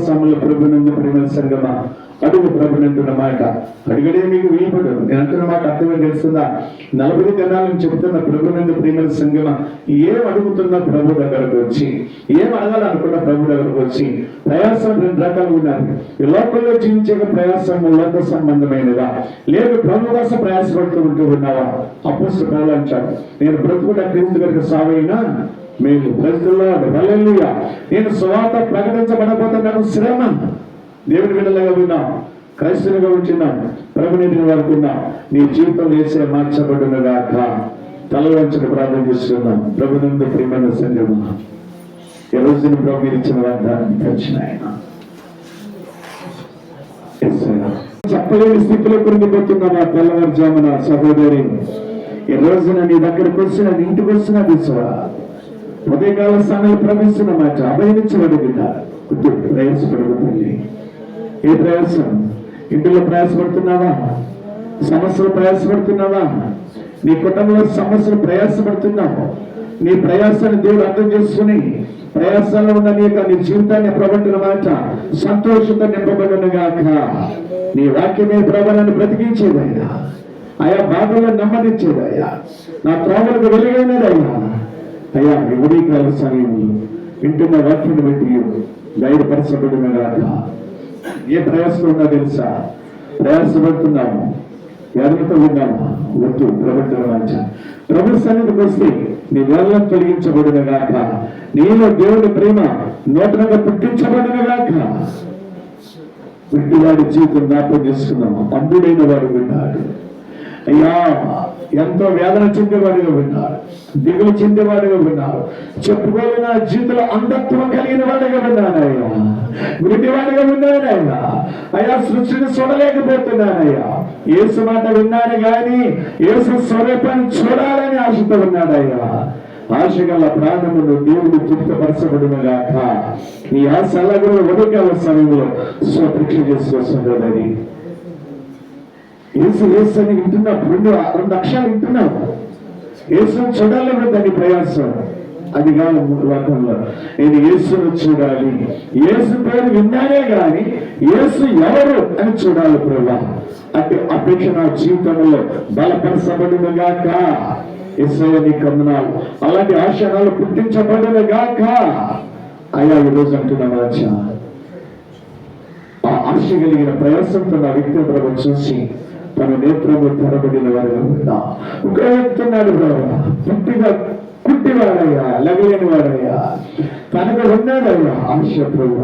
సమయంలో ప్రభునందు ప్రేమ సంగమా అడుగు ప్రభుని అంటున్న మాట. అడిగడే మీకు వీలుపడు. నేను అంటున్న మాట అర్థమే తెలుస్తుందా? 40 దినాలను చెబుతున్న ప్రభునందు ప్రేమ సంగమా, ఏం అడుగుతున్నా ప్రభు దగ్గరకు వచ్చి, ఏం అడగాలనుకున్న ప్రభు దగ్గరకు వచ్చి. ప్రయాసం 2 రకాలు ఉన్నాయి. ఈ లోకంలో జీవించే ప్రయాసం లోక సంబంధమైనదా, లేదు ప్రభు కోసం ప్రయాసపడుతూ ఉన్నావా? అపోస్తలుడు పౌలు అంటాడు, నేను బ్రతుకుట క్రీస్తు గారికి సావైనా మేలు. ప్రజల్లో హల్లెలూయా. నేను సువార్త ప్రకటించబడబోతే నాకు శ్రమ. దేవుని బిడ్డలుగా ఉన్నాం, క్రైస్తవులుగా ఉంటున్నాం, ప్రభుని వరకు ఉన్నాం. నీ జీవితం వేసే మార్చబడునుగాక. తలవంచని ప్రార్థన చేస్తున్నాం. ప్రభునందు ప్రియమైన సంగమా, ఈ రోజున ప్రభు మీరు ఇచ్చిన వాగ్దానం కలిసిన ఆయన చెప్పలేని స్థితిలో కొనిపోతున్నావా? తెల్లవారుజామున సహోదరి, ఈ రోజున నీ దగ్గరకు వచ్చిన, నీ ఇంటికి వచ్చిన దిశవా ఉదయకాల సమయంలో ప్రవేశిస్తున్న మాట అభయనించబడి ప్రయాసపడుతుంది. ఏ ప్రయాసం? ఇంటిలో ప్రయాసపడుతున్నావా? సమస్యలు ప్రయాసపడుతున్నావా? నీ కుటుంబంలో సమస్యలు ప్రయాసపడుతున్నావు. నీ ప్రయాసాన్ని దేవుడు అర్థం చేసుకుని ప్రయాసాల్లో ఉన్న నీ జీవితాన్ని ప్రబట్టిన మాట సంతోషంతో నింపబడును గాక. నీ వాక్యమే ప్రభావాన్ని బ్రతికించేదయ్యా, ఆయా బాధల్లో నెమ్మదించేదయ్యా, నా త్రోవలకు వెలుగైనదయ్యా. అయ్యా ఈ ఉదయకాల సమయంలో వింటున్న వాక్యాన్ని బట్టి ధైర్యపరచబడిన గాక. ఏ ప్రయాసం ఉన్నా తెలుసా? ప్రయాసపడుతున్నాము, ఎవరితో ఉన్నాము? వద్దు ప్రబట్టిన ప్రభు సన్నిధికి వస్తే నీ వేళ్ళను తొలగించబడిన గాక. నీలో దేవుని ప్రేమ నూతనంగా పుట్టించబడిన గాక. వింటువాడి జీవితం జ్ఞాపకం చేసుకున్నాము. అంధుడైన వాడు విన్నాడు అయ్యా, ఎంతో వేదన చెందేవాడిగా విన్నారు, దిగులు చెందేవాడిగా విన్నారు, చెప్పుకోలేని జీవితంలో అంధత్వం కలిగిన వాడిగా విన్నానయ్యా, గురిటివాడిగా విన్నానయ్యా. అయ్యా సృష్టిని చూడలేకపోతున్నానయ్యా. యేసు మాట విన్నాను కానీ యేసు స్వరూపాన్ని చూడాలని ఆశతో ఉన్నాడయ్యా. ఆశగల ప్రాణమును దేవుడు తృప్తిపరచబడునుగాక. ఈ ఆశ అలాగే ఉదయకాల సమయంలో స్వపరీక్ష చేసుకోవద్దని యేసు యేసు అని వింటున్నావు. 2 అక్షరాలు వింటున్నావు. యేసును చూడాలని దాని ప్రయాసం. అది కాదు లోకంలో నేను యేసును చూడాలి, యేసు పేరు విన్నానే గాని యేసు ఎవరు అని చూడాలి ప్రభా. అంటే అపేక్ష నా జీవితంలో బలపరచబడిన గాక. యేసయ్య నీ వందనాలు. అలాంటి ఆశయాలు పుట్టించబడిన గాక. అయ్యా ఈరోజు అంటున్నాను, ఆ ఆశ కలిగిన ప్రయాసంతో నా వ్యక్తి ప్రభు చూసి తన నేత్రము తెరబడిన వాడుగా ఉన్నా ఉపయోగిస్తున్నాడు ప్రభా. పుట్టిగా కుట్టివాడయ్యా, లగలేని వాడయ్యా, తనకు ఉన్నాడయ్యా ఆశ ప్రభు.